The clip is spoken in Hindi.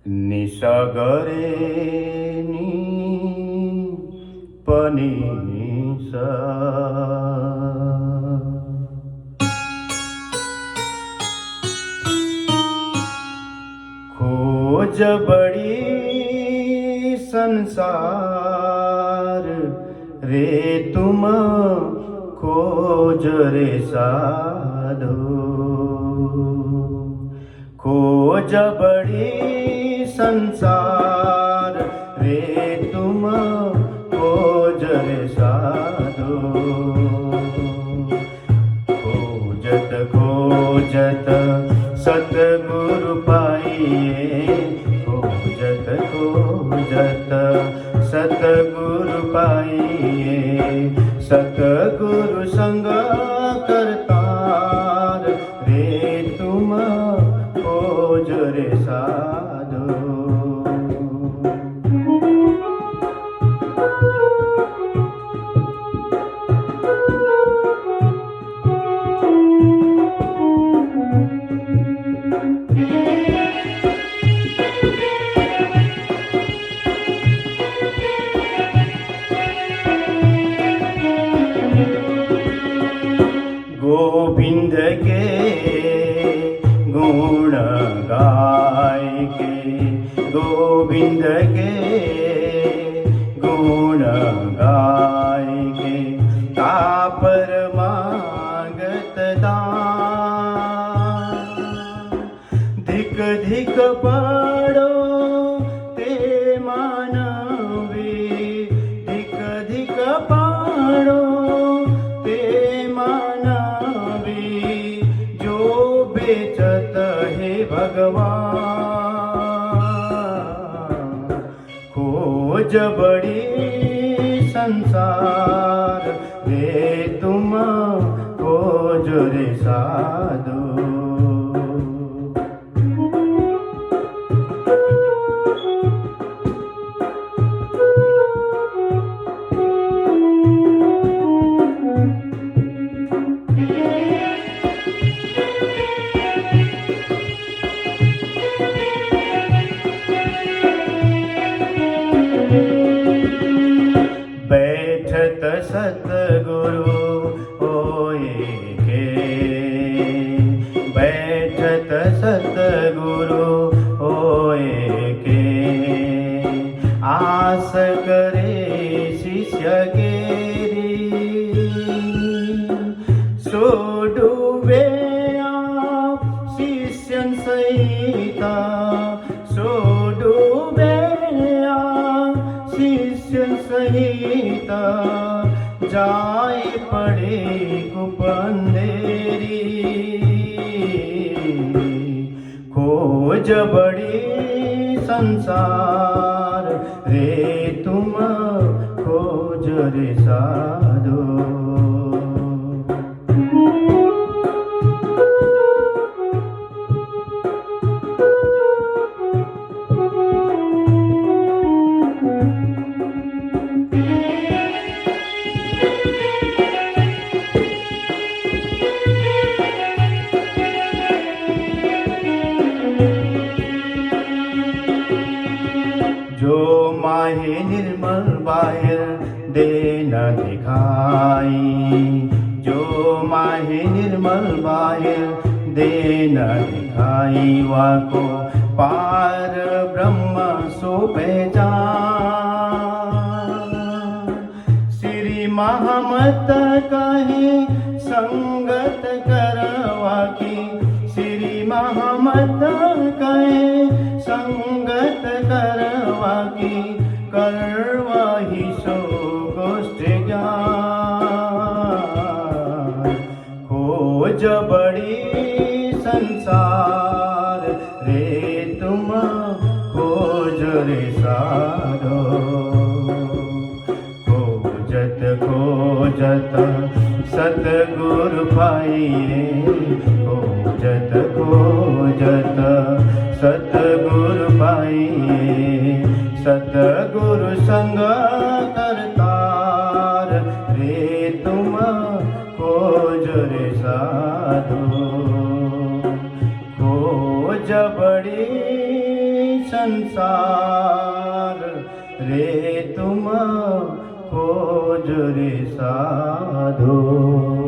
निसगरे नि पनि सा खोज बड़ी संसार रे तुम खोज रे साधो खोज बड़ी संसार रे तुम खोज रे साधो खोजत खोजत सतगुरु पाइए खोजत खोजत सतगुरु पाइए सतगुरु संग करतार रे तुम खोज रे साधो गोविंद के गुण गाय के गोविंद के गुण गाय के तापर मांगत दान धिक धिक पड़ो ते मानवी धिक धिक पड़ो ते मानवी जो बेचत है भगवान खोज बड़ी संसार रे तुम खोज रे साधो बैठत सतगुरु होए के बैठत सतगुरु होए के आस करे शिष्य केरी सो डूबे आप शिष्यन सहिता सो डूबे आप शिष्यन सहिता जाय पड़े कुपंदेरी खोज बड़ी संसार रे तुम खोज रे साधो जो माहे निर्मल बाहिर दे न दिखाई जो माहे निर्मल बाहिर दे न दिखाई वाको पार ब्रह्म सो पहचान श्री महामत कहे संगत करवा की श्री महामत कहे संगत करवा की करवा ही सो गोष्ठ ज्ञान खोज बड़ी संसार रे तुम खोज रे साधो खोजत खोजत सतगुरु पाइए खोजत खोजत सतगुरु पाइए सतगुरु संग करतार रे तुम खोज रे साधो खोज बड़ी संसार रे तुम खोज रे साधो।